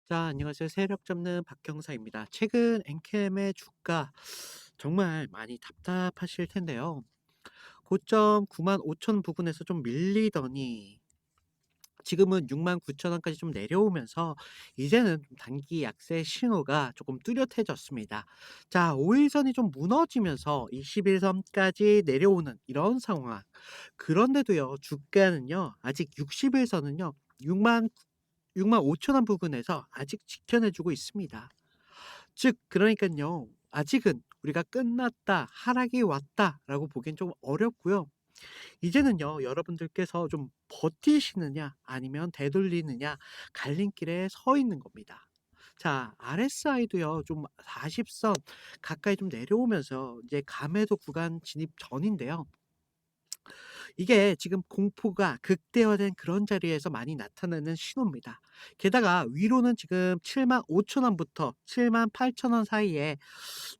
자, 안녕하세요. 세력 잡는 박경사입니다. 최근 엔캠의 주가 정말 많이 답답하실 텐데요. 고점 9만 5천 부근에서 좀 밀리더니 지금은 6만 9천 원까지 좀 내려오면서 이제는 좀 단기 약세 신호가 조금 뚜렷해졌습니다. 자, 5일선이 좀 무너지면서 21선까지 내려오는 이런 상황. 그런데도요, 주가는요, 아직 60일선은요, 6만 5천 원 부근에서 아직 지켜내주고 있습니다. 즉 그러니깐요. 아직은 우리가 '끝났다. 하락이 왔다.'라고 보기엔 좀 어렵고요. 이제는요. 여러분들께서 좀 버티시느냐 아니면 되돌리느냐 갈림길에 서 있는 겁니다. 자, RSI도요. 좀 40선 가까이 좀 내려오면서 이제 감매도 구간 진입 전인데요. 이게 지금 공포가 극대화된 그런 자리에서 많이 나타나는 신호입니다. 게다가 위로는 지금 7만 5천 원부터 7만 8천 원 사이에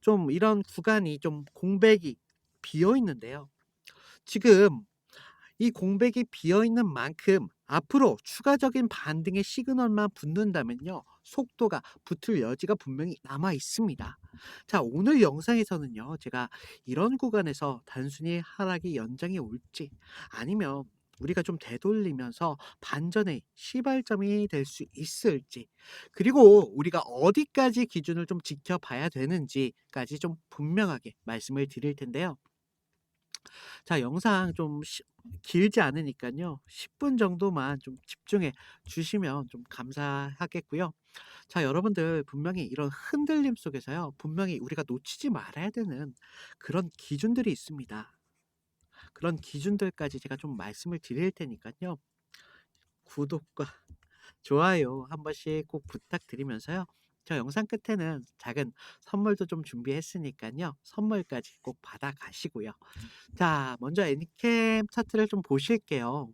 좀 이런 구간이 좀 공백이 비어 있는데요. 지금 이 공백이 비어 있는 만큼 앞으로 추가적인 반등의 시그널만 붙는다면요. 속도가 붙을 여지가 분명히 남아 있습니다. 자, 오늘 영상에서는요. 제가 이런 구간에서 단순히 하락이 연장이 올지 아니면 우리가 좀 되돌리면서 반전의 시발점이 될 수 있을지, 그리고 우리가 어디까지 기준을 좀 지켜봐야 되는지까지 좀 분명하게 말씀을 드릴 텐데요. 자, 영상 좀 길지 않으니까요 10분 정도만 좀 집중해 주시면 좀 감사하겠고요. 자, 여러분들 분명히 이런 흔들림 속에서요. 분명히 우리가 놓치지 말아야 되는 그런 기준들이 있습니다. 그런 기준들까지 제가 좀 말씀을 드릴 테니까요. 구독과 좋아요 한 번씩 꼭 부탁드리면서요. 저 영상 끝에는 작은 선물도 좀 준비했으니까요. 선물까지 꼭 받아가시고요. 자, 먼저 애니캠 차트를 좀 보실게요.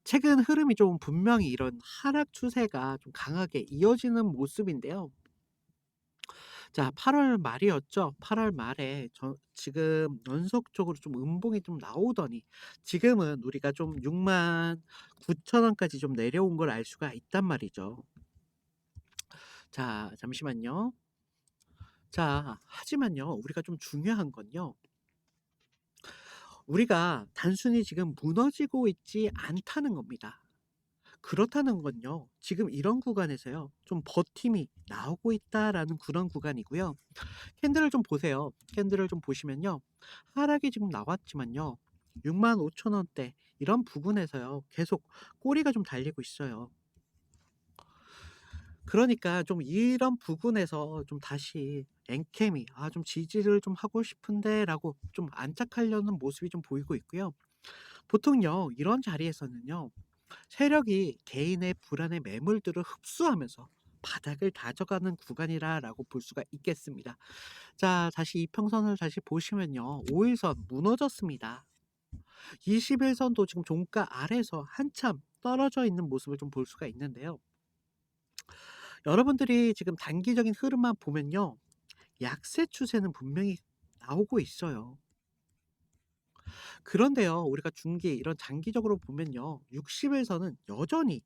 최근 흐름이 좀 분명히 이런 하락 추세가 좀 강하게 이어지는 모습인데요. 자, 8월 말이었죠. 8월 말에 지금 연속적으로 좀 음봉이 좀 나오더니 지금은 우리가 좀 6만 9천 원까지 좀 내려온 걸 알 수가 있단 말이죠. 자, 잠시만요. 자, 하지만요. 우리가 좀 중요한 건요. 우리가 단순히 지금 무너지고 있지 않다는 겁니다. 그렇다는 건요. 지금 이런 구간에서요. 좀 버팀이 나오고 있다라는 그런 구간이고요. 캔들을 좀 보세요. 캔들을 좀 보시면요. 하락이 지금 나왔지만요. 6만 5천 원대 이런 부분에서요. 계속 꼬리가 좀 달리고 있어요. 그러니까 좀 이런 부분에서 좀 다시 엔캠이 좀 지지를 좀 하고 싶은데라고 좀 안착하려는 모습이 좀 보이고 있고요. 보통요. 이런 자리에서는요. 세력이 개인의 불안의 매물들을 흡수하면서 바닥을 다져가는 구간이라고 볼 수가 있겠습니다. 자, 다시 이평선을 다시 보시면요. 5일선 무너졌습니다. 21선도 지금 종가 아래에서 한참 떨어져 있는 모습을 좀 볼 수가 있는데요. 여러분들이 지금 단기적인 흐름만 보면요. 약세 추세는 분명히 나오고 있어요. 그런데요. 우리가 중기 이런 장기적으로 보면요. 60일선은 여전히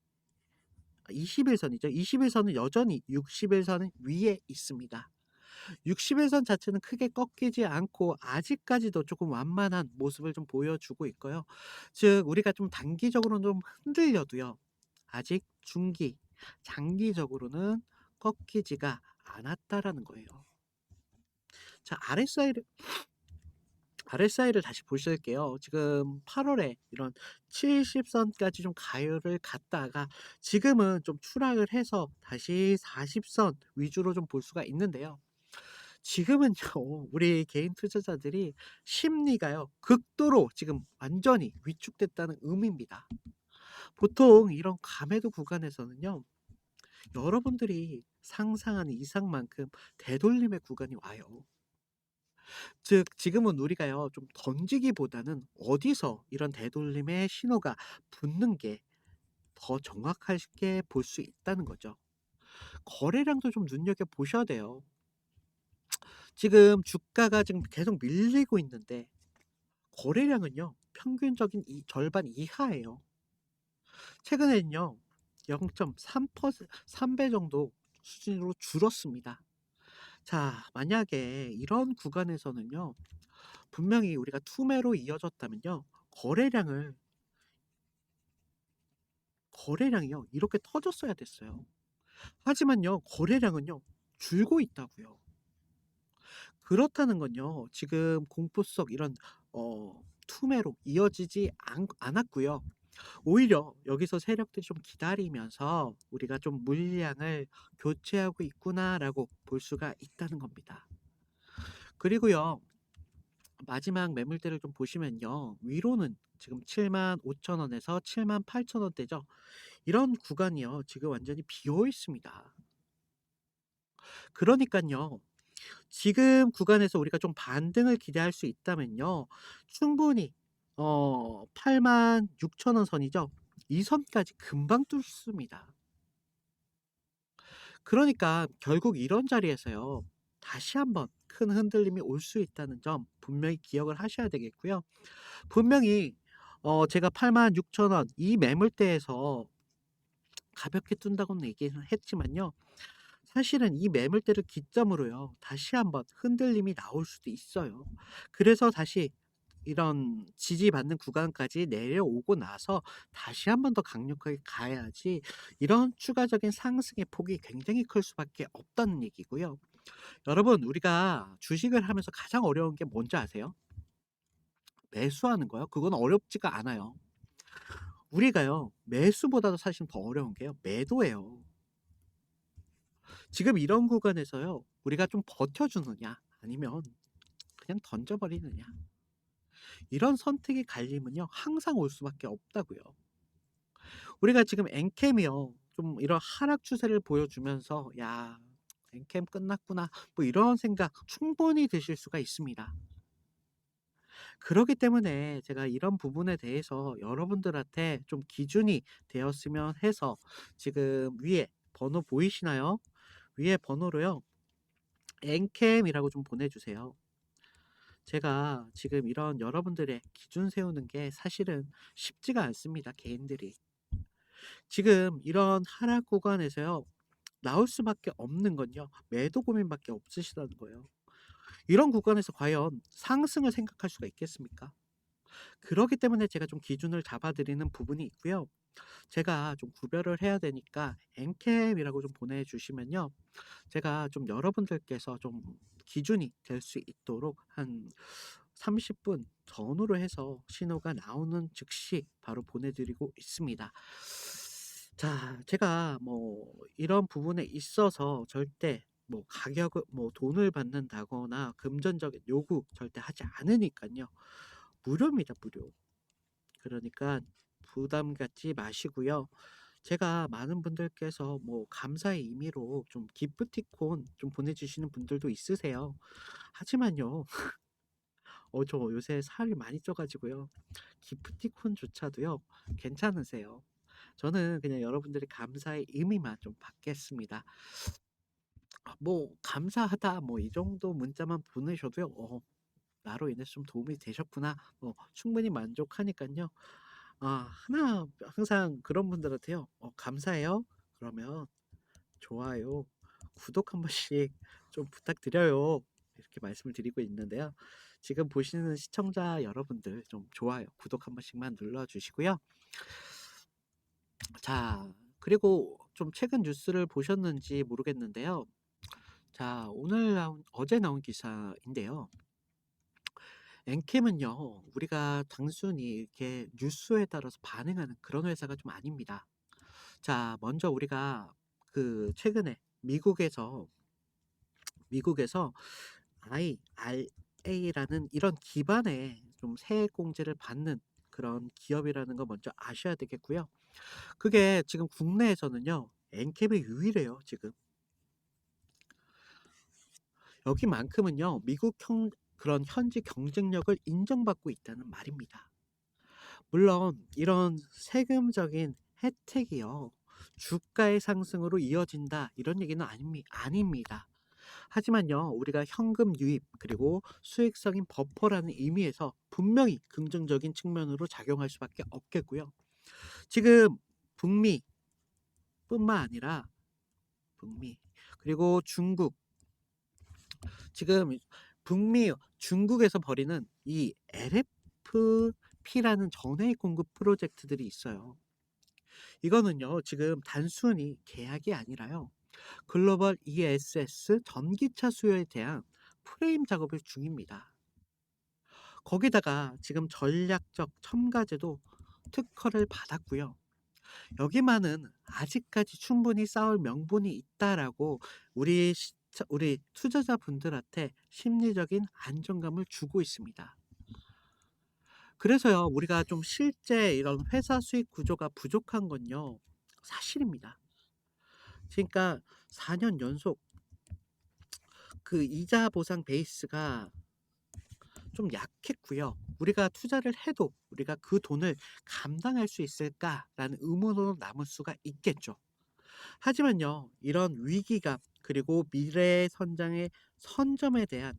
21선이죠. 21선은 여전히 61선 위에 있습니다. 61선 자체는 크게 꺾이지 않고 아직까지도 조금 완만한 모습을 좀 보여주고 있고요. 즉 우리가 좀 단기적으로는 좀 흔들려도요. 아직 중기, 장기적으로는 꺾이지가 않았다라는 거예요. 자, RSI를 다시 보실게요. 지금 8월에 이런 70선까지 좀 가열을 갔다가 지금은 좀 추락을 해서 다시 40선 위주로 좀 볼 수가 있는데요. 지금은요, 우리 개인 투자자들이 심리가요, 극도로 지금 완전히 위축됐다는 의미입니다. 보통 이런 과매도 구간에서는요, 여러분들이 상상하는 이상만큼 되돌림의 구간이 와요. 즉 지금은 우리가요 좀 던지기보다는 어디서 이런 되돌림의 신호가 붙는 게 더 정확하게 볼 수 있다는 거죠. 거래량도 좀 눈여겨 보셔야 돼요. 지금 주가가 지금 계속 밀리고 있는데 거래량은요 평균적인 이 절반 이하예요. 최근에는요 0.3% 3배 정도 수준으로 줄었습니다. 자, 만약에 이런 구간에서는요. 분명히 우리가 투매로 이어졌다면요. 거래량을 거래량이요. 이렇게 터졌어야 됐어요. 하지만요. 거래량은요. 줄고 있다고요. 그렇다는 건요. 지금 공포성 이런 투매로 이어지지 않았고요. 오히려 여기서 세력들이 좀 기다리면서 '우리가 좀 물량을 교체하고 있구나.'라고 볼 수가 있다는 겁니다. 그리고요. 마지막 매물대를 좀 보시면요. 위로는 지금 75,000원에서 78,000원대죠. 이런 구간이요. 지금 완전히 비어 있습니다. 그러니깐요. 지금 구간에서 우리가 좀 반등을 기대할 수 있다면요. 충분히 86,000원 선이죠. 이 선까지 금방 뚫습니다. 그러니까 결국 이런 자리에서요. 다시 한번 큰 흔들림이 올 수 있다는 점 분명히 기억을 하셔야 되겠고요. 분명히 제가 86,000원 이 매물대에서 가볍게 뜬다고는 얘기는 했지만요. 사실은 이 매물대를 기점으로요. 다시 한번 흔들림이 나올 수도 있어요. 그래서 다시 이런 지지받는 구간까지 내려오고 나서 다시 한번 더 강력하게 가야지 이런 추가적인 상승의 폭이 굉장히 클 수밖에 없다는 얘기고요. 여러분 우리가 주식을 하면서 가장 어려운 게 뭔지 아세요? 매수하는 거요. 그건 어렵지가 않아요. 우리가요. 매수보다도 사실 더 어려운 게요. 매도예요. 지금 이런 구간에서요. 우리가 좀 버텨주느냐 아니면 그냥 던져버리느냐. 이런 선택의 갈림은요. 항상 올 수밖에 없다고요. 우리가 지금 엔캠이요. 좀 이런 하락 추세를 보여주면서 '야 엔캠 끝났구나.' 뭐 이런 생각 충분히 드실 수가 있습니다. 그러기 때문에 제가 이런 부분에 대해서 여러분들한테 좀 기준이 되었으면 해서 지금 위에 번호 보이시나요? 위에 번호로요. 엔캠이라고 좀 보내주세요. 제가 지금 이런 여러분들의 기준 세우는 게 사실은 쉽지가 않습니다. 개인들이. 지금 이런 하락 구간에서요. 나올 수밖에 없는 건요. 매도 고민밖에 없으시다는 거예요. 이런 구간에서 과연 상승을 생각할 수가 있겠습니까? 그렇기 때문에 제가 좀 기준을 잡아 드리는 부분이 있고요. 제가 좀 구별을 해야 되니까 엔캠이라고 좀 보내 주시면요. 제가 좀 여러분들께서 좀 기준이 될 수 있도록 한 30분 전후로 해서 신호가 나오는 즉시 바로 보내 드리고 있습니다. 자, 제가 뭐 이런 부분에 있어서 절대 뭐 가격을 뭐 돈을 받는다거나 금전적인 요구 절대 하지 않으니깐요. 무료입니다, 무료. 그러니까 부담 갖지 마시고요. 제가 많은 분들께서 뭐 감사의 의미로 좀 기프티콘 좀 보내주시는 분들도 있으세요. 하지만요, 저 요새 살이 많이 쪄가지고요. 기프티콘조차도요, 괜찮으세요. 저는 그냥 여러분들이 감사의 의미만 좀 받겠습니다. 뭐, 감사하다, 뭐, 이 정도 문자만 보내셔도요, 나로 인해서 좀 도움이 되셨구나. 충분히 만족하니까요. 하나 항상 그런 분들한테요. "감사해요." 그러면 좋아요, 구독 한 번씩 좀 부탁드려요. 이렇게 말씀을 드리고 있는데요. 지금 보시는 시청자 여러분들 좀 좋아요, 구독 한 번씩만 눌러 주시고요. 자, 그리고 좀 최근 뉴스를 보셨는지 모르겠는데요. 자, 오늘 나온 어제 나온 기사인데요. 엔캠은요. 우리가 단순히 이렇게 뉴스에 따라서 반응하는 그런 회사가 좀 아닙니다. 자, 먼저 우리가 그 최근에 미국에서 IRA라는 이런 기반의 좀 세액 공제를 받는 그런 기업이라는 거 먼저 아셔야 되겠고요. 그게 지금 국내에서는요. 엔캡이 유일해요, 지금. 여기만큼은요. 미국 그런 현지 경쟁력을 인정받고 있다는 말입니다. 물론 이런 세금적인 혜택이요. 주가의 상승으로 이어진다 이런 얘기는 아닙니다. 하지만요. 우리가 현금 유입 그리고 수익성인 버퍼라는 의미에서 분명히 긍정적인 측면으로 작용할 수밖에 없겠고요. 지금 북미 뿐만 아니라 북미 그리고 중국 지금 북미 중국에서 벌이는 이 LFP라는 전해액 공급 프로젝트들이 있어요. 이거는요 지금 단순히 계약이 아니라요. 글로벌 ESS 전기차 수요에 대한 프레임 작업을 중입니다. 거기다가 지금 전략적 첨가제도 특허를 받았고요. 여기만은 아직까지 충분히 싸울 명분이 있다라고 우리 투자자분들한테 심리적인 안정감을 주고 있습니다. 그래서요, 우리가 좀 실제 이런 회사 수익 구조가 부족한 건요, 사실입니다. 그러니까 4년 연속 그 이자 보상 베이스가 좀 약했고요. 우리가 투자를 해도 우리가 그 돈을 감당할 수 있을까라는 의문으로 남을 수가 있겠죠. 하지만요, 이런 위기감, 그리고 미래의 선장의 선점에 대한,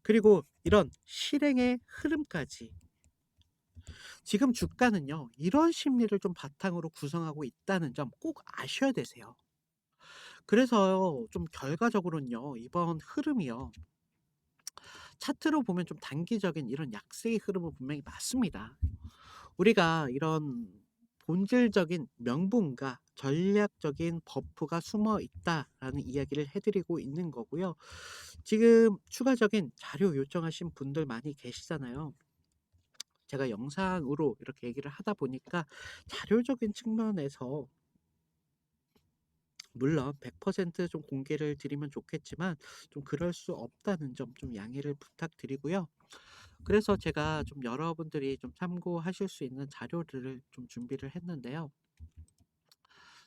그리고 이런 실행의 흐름까지 지금 주가는요, 이런 심리를 좀 바탕으로 구성하고 있다는 점 꼭 아셔야 되세요. 그래서 좀 결과적으로는요, 이번 흐름이요, 차트로 보면 좀 단기적인 이런 약세의 흐름은 분명히 맞습니다. 우리가 이런 본질적인 명분과 전략적인 버프가 숨어 있다라는 이야기를 해드리고 있는 거고요. 지금 추가적인 자료 요청하신 분들 많이 계시잖아요. 제가 영상으로 이렇게 얘기를 하다 보니까 자료적인 측면에서 물론 100%좀 공개를 드리면 좋겠지만 좀 그럴 수 없다는 점 좀 양해를 부탁드리고요. 그래서 제가 좀 여러분들이 좀 참고하실 수 있는 자료들을 좀 준비를 했는데요.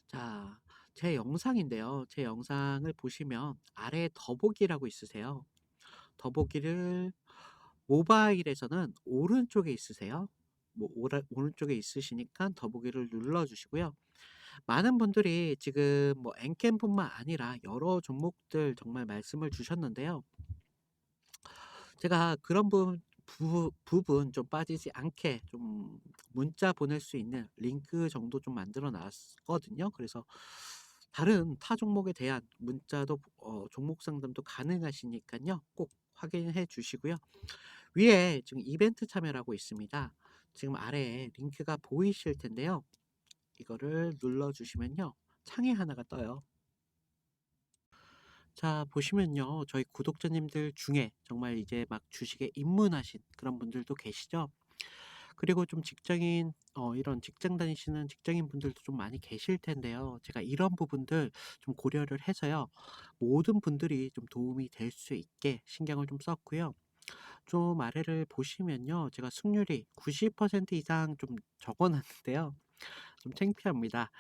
자, 제 영상인데요. 제 영상을 보시면 아래에 더보기라고 있으세요. 더보기를 모바일에서는 오른쪽에 있으세요. 오른쪽에 있으시니까 더보기를 눌러주시고요. 많은 분들이 지금 뭐 엔캠뿐만 아니라 여러 종목들 정말 말씀을 주셨는데요. 제가 그런 부분 좀 빠지지 않게 좀 문자 보낼 수 있는 링크 정도 좀 만들어 놨거든요. 그래서 다른 타 종목에 대한 문자도 종목 상담도 가능하시니까요. 꼭 확인해 주시고요. 위에 지금 이벤트 참여라고 있습니다. 지금 아래에 링크가 보이실 텐데요. 이거를 눌러 주시면요. 창이 하나가 떠요. 자, 보시면요. 저희 구독자님들 중에 정말 이제 막 주식에 입문하신 그런 분들도 계시죠. 그리고 좀 이런 직장 다니시는 직장인 분들도 좀 많이 계실 텐데요. 제가 이런 부분들 좀 고려를 해서요. 모든 분들이 좀 도움이 될 수 있게 신경을 좀 썼고요. 좀 아래를 보시면요. 제가 승률이 90% 이상 좀 적어 놨는데요. 좀 창피합니다.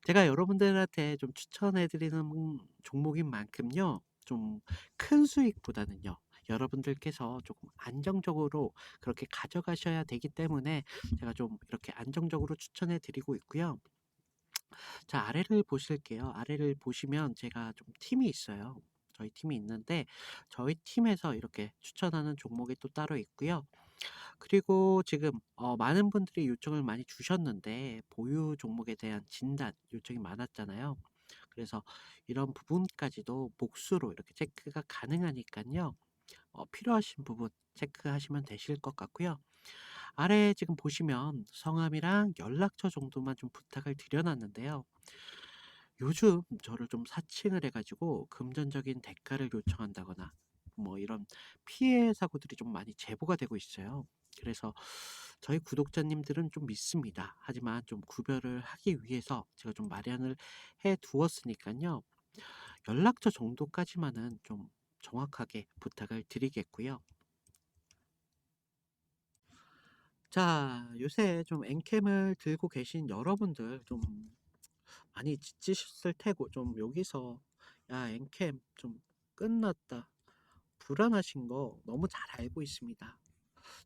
제가 여러분들한테 좀 추천해 드리는 종목인 만큼요. 좀 큰 수익보다는요. 여러분들께서 조금 안정적으로 그렇게 가져가셔야 되기 때문에 제가 좀 이렇게 안정적으로 추천해 드리고 있고요. 자, 아래를 보실게요. 아래를 보시면 제가 좀 팀이 있어요. 저희 팀이 있는데 저희 팀에서 이렇게 추천하는 종목이 또 따로 있고요. 그리고 지금 많은 분들이 요청을 많이 주셨는데 보유 종목에 대한 진단 요청이 많았잖아요. 그래서 이런 부분까지도 복수로 이렇게 체크가 가능하니까요. 필요하신 부분 체크하시면 되실 것 같고요. 아래 지금 보시면 성함이랑 연락처 정도만 좀 부탁을 드려놨는데요. 요즘 저를 좀 사칭을 해가지고 금전적인 대가를 요청한다거나 뭐 이런 피해 사고들이 좀 많이 제보가 되고 있어요. 그래서 저희 구독자님들은 좀 믿습니다. 하지만 좀 구별을 하기 위해서 제가 좀 마련을 해 두었으니까요. 연락처 정도까지만은 좀 정확하게 부탁을 드리겠고요. 자, 요새 좀 엔캠을 들고 계신 여러분들 좀 많이 지치셨을 테고 좀 여기서 야, 엔캠 좀 끝났다. 불안하신 거 너무 잘 알고 있습니다.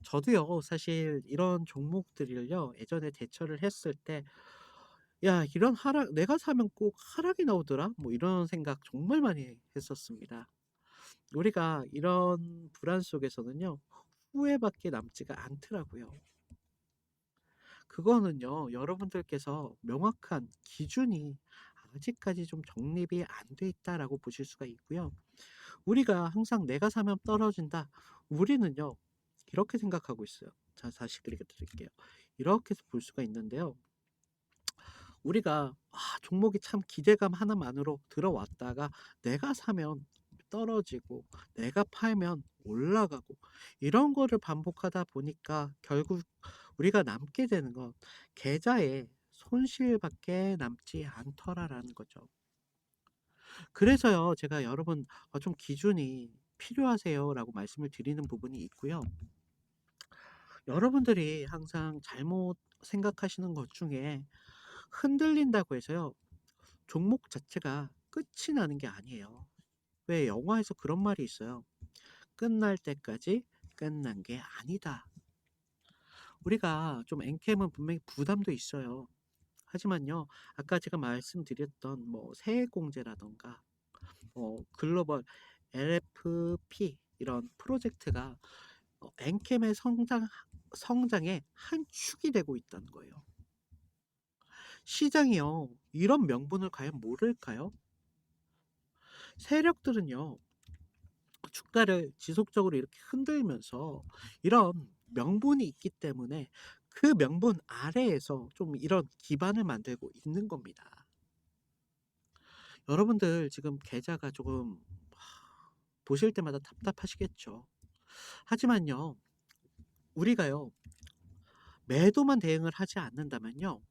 저도요, 사실 이런 종목들을요, 예전에 대처를 했을 때, 야, 이런 하락, 내가 사면 꼭 하락이 나오더라? 뭐 이런 생각 정말 많이 했었습니다. 우리가 이런 불안 속에서는요, 후회밖에 남지가 않더라고요. 그거는요, 여러분들께서 명확한 기준이 아직까지 좀 정립이 안 돼 있다라고 보실 수가 있고요. 우리가 항상 '내가 사면 떨어진다.' 우리는요, 이렇게 생각하고 있어요. 자, 다시 그렇게 드릴게요. 이렇게 해서 볼 수가 있는데요. 우리가 종목이 참 기대감 하나만으로 들어왔다가 내가 사면 떨어지고 내가 팔면 올라가고 이런 거를 반복하다 보니까 결국 우리가 남게 되는 건 계좌에 손실밖에 남지 않더라라는 거죠. 그래서요, 제가 여러분 좀 기준이 필요하세요라고 말씀을 드리는 부분이 있고요. 여러분들이 항상 잘못 생각하시는 것 중에 흔들린다고 해서요, 종목 자체가 끝이 나는 게 아니에요. 왜 영화에서 그런 말이 있어요. "끝날 때까지 끝난 게 아니다." 우리가 좀 엔캠은 분명히 부담도 있어요. 하지만요, 아까 제가 말씀드렸던 뭐 세액공제라든가 글로벌 LFP 이런 프로젝트가 엔캠의 성장의 한 축이 되고 있다는 거예요. 시장이요, 이런 명분을 과연 모를까요? 세력들은요, 주가를 지속적으로 이렇게 흔들면서 이런 명분이 있기 때문에 그 명분 아래에서 좀 이런 기반을 만들고 있는 겁니다. 여러분들 지금 계좌가 조금 보실 때마다 답답하시겠죠. 하지만요, 우리가요, 매도만 대응을 하지 않는다면요,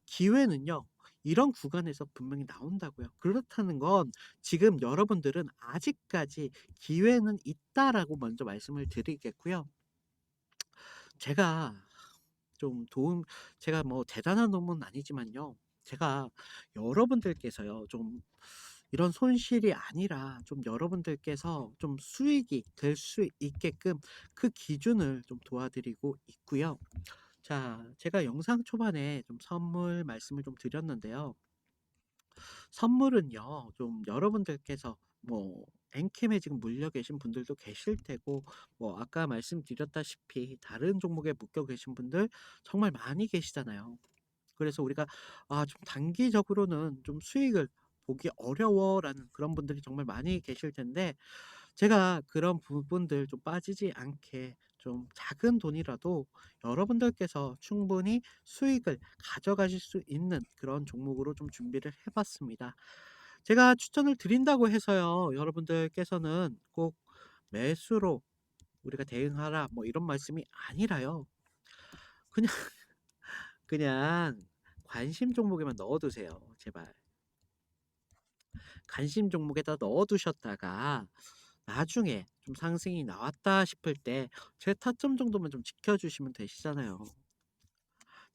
기회는요, 이런 구간에서 분명히 나온다고요. 그렇다는 건 지금 여러분들은 아직까지 기회는 있다라고 먼저 말씀을 드리겠고요. 제가 좀 제가 뭐 대단한 놈은 아니지만요. 제가 여러분들께서요, 좀 이런 손실이 아니라 좀 여러분들께서 좀 수익이 될 수 있게끔 그 기준을 좀 도와드리고 있고요. 자, 제가 영상 초반에 좀 선물 말씀을 좀 드렸는데요. 선물은요, 좀 여러분들께서 뭐 엔캠에 지금 물려 계신 분들도 계실 테고, 뭐 아까 말씀드렸다시피 다른 종목에 묶여 계신 분들 정말 많이 계시잖아요. 그래서 우리가 좀 단기적으로는 좀 수익을 보기 어려워라는 그런 분들이 정말 많이 계실 텐데, 제가 그런 부분들 좀 빠지지 않게 좀 작은 돈이라도 여러분들께서 충분히 수익을 가져가실 수 있는 그런 종목으로 좀 준비를 해 봤습니다. 제가 추천을 드린다고 해서요, 여러분들께서는 꼭 매수로 우리가 대응하라 뭐 이런 말씀이 아니라요. 그냥 그냥 관심 종목에만 넣어 두세요, 제발. 관심 종목에다 넣어 두셨다가 나중에 좀 상승이 나왔다 싶을 때 제 타점 정도만 좀 지켜 주시면 되시잖아요.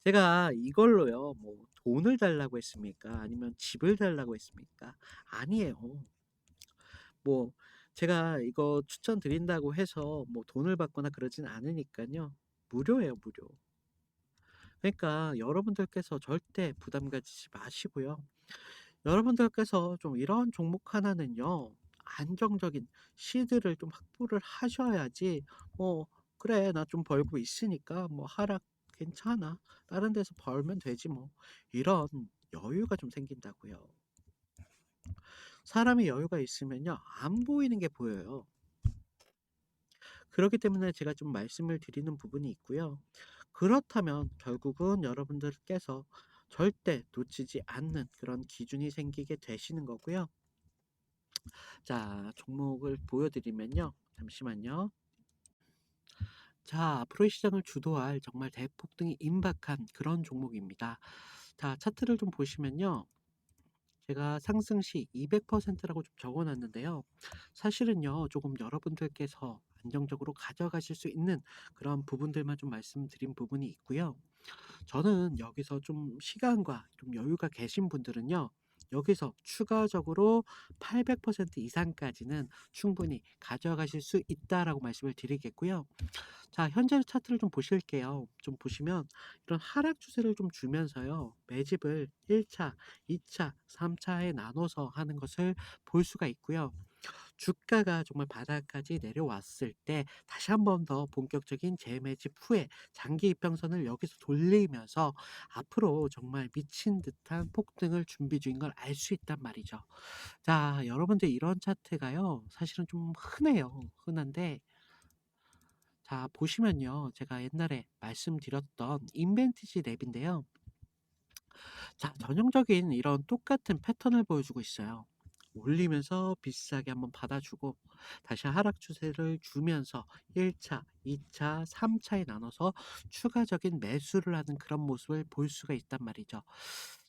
제가 이걸로요, 뭐 돈을 달라고 했습니까? 아니면 집을 달라고 했습니까? 아니에요. 뭐 제가 이거 추천드린다고 해서 뭐 돈을 받거나 그러진 않으니깐요. 무료예요, 무료. 그러니까 여러분들께서 절대 부담 가지지 마시고요. 여러분들께서 좀 이런 종목 하나는요, 안정적인 시드를 좀 확보를 하셔야지, 뭐, 그래, 나 좀 벌고 있으니까, 뭐, 하락 괜찮아. 다른 데서 벌면 되지, 뭐. 이런 여유가 좀 생긴다고요. 사람이 여유가 있으면요, 안 보이는 게 보여요. 그렇기 때문에 제가 좀 말씀을 드리는 부분이 있고요. 그렇다면 결국은 여러분들께서 절대 놓치지 않는 그런 기준이 생기게 되시는 거고요. 자, 종목을 보여드리면요. 잠시만요. 자, 앞으로의 시장을 주도할 정말 대폭등이 임박한 그런 종목입니다. 자, 차트를 좀 보시면요. 제가 상승 시 200%라고 좀 적어 놨는데요. 사실은요, 조금 여러분들께서 안정적으로 가져가실 수 있는 그런 부분들만 좀 말씀드린 부분이 있고요. 저는 여기서 좀 시간과 좀 여유가 계신 분들은요, 여기서 추가적으로 800% 이상까지는 충분히 가져가실 수 있다라고 말씀을 드리겠고요. 자, 현재 차트를 좀 보실게요. 좀 보시면 이런 하락 추세를 좀 주면서요, 매집을 1차, 2차, 3차에 나눠서 하는 것을 볼 수가 있고요. 주가가 정말 바닥까지 내려왔을 때 다시 한번 더 본격적인 재매집 후에 장기 이평선을 여기서 돌리면서 앞으로 정말 미친 듯한 폭등을 준비 중인 걸 알 수 있단 말이죠. 자, 여러분들 이런 차트가요. 사실은 좀 흔해요. 흔한데 자, 보시면요. 제가 옛날에 말씀드렸던 인벤티지 랩인데요. 자, 전형적인 이런 똑같은 패턴을 보여주고 있어요. 올리면서 비싸게 한번 받아주고 다시 하락 추세를 주면서 1차, 2차, 3차에 나눠서 추가적인 매수를 하는 그런 모습을 볼 수가 있단 말이죠.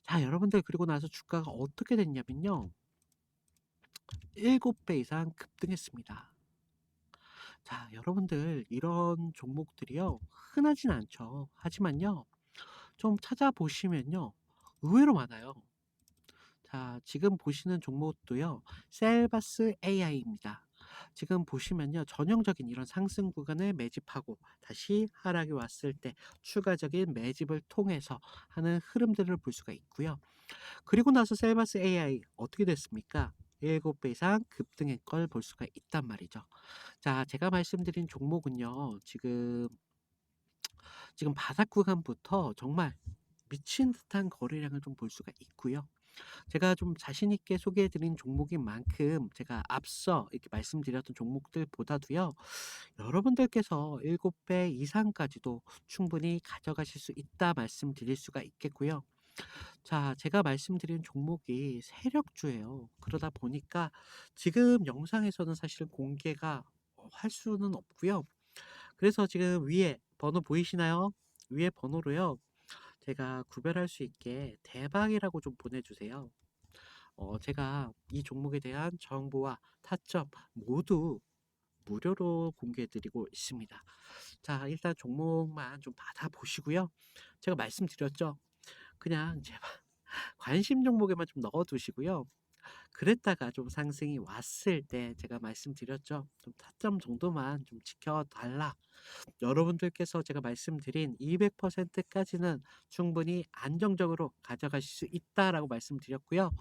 자, 여러분들 그리고 나서 주가가 어떻게 됐냐면요. 7배 이상 급등했습니다. 자, 여러분들 이런 종목들이요. 흔하진 않죠. 하지만요. 좀 찾아보시면요. 의외로 많아요. 자, 지금 보시는 종목도요. 셀바스 AI입니다. 지금 보시면요. 전형적인 이런 상승 구간을 매집하고 다시 하락이 왔을 때 추가적인 매집을 통해서 하는 흐름들을 볼 수가 있고요. 그리고 나서 셀바스 AI 어떻게 됐습니까? 7배 이상 급등한 걸 볼 수가 있단 말이죠. 자, 제가 말씀드린 종목은요. 지금 바닥 구간부터 정말 미친 듯한 거래량을 좀 볼 수가 있고요. 제가 좀 자신 있게 소개해 드린 종목인 만큼 제가 앞서 이렇게 말씀드렸던 종목들보다도요. 여러분들께서 7배 이상까지도 충분히 가져가실 수 있다 말씀드릴 수가 있겠고요. 자, 제가 말씀드린 종목이 세력주예요. 그러다 보니까 지금 영상에서는 사실 공개가 할 수는 없고요. 그래서 지금 위에 번호 보이시나요? 위에 번호로요. 제가 구별할 수 있게 대박이라고 좀 보내주세요. 제가 이 종목에 대한 정보와 타점 모두 무료로 공개해 드리고 있습니다. 자, 일단 종목만 좀 받아보시고요. 제가 말씀드렸죠. 그냥 제발 관심 종목에만 좀 넣어 두시고요. 그랬다가 좀 상승이 왔을 때 제가 말씀드렸죠. 좀 타점 정도만 좀 지켜달라. 여러분들께서 제가 말씀드린 200%까지는 충분히 안정적으로 가져가실 수 있다라고 말씀드렸고요.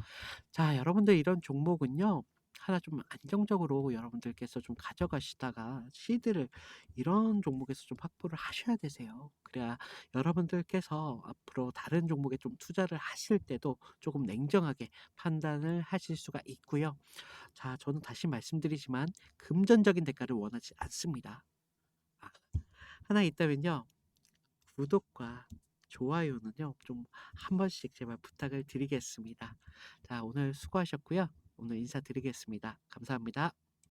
자, 여러분들 이런 종목은요. 하나 좀 안정적으로 여러분들께서 좀 가져가시다가 시드를 이런 종목에서 좀 확보를 하셔야 되세요. 그래야 여러분들께서 앞으로 다른 종목에 좀 투자를 하실 때도 조금 냉정하게 판단을 하실 수가 있고요. 자, 저는 다시 말씀드리지만 금전적인 대가를 원하지 않습니다. 아, 하나 있다면요. 구독과 좋아요는요. 좀 한 번씩 제발 부탁을 드리겠습니다. 자, 오늘 수고하셨고요. 오늘 인사드리겠습니다. 감사합니다.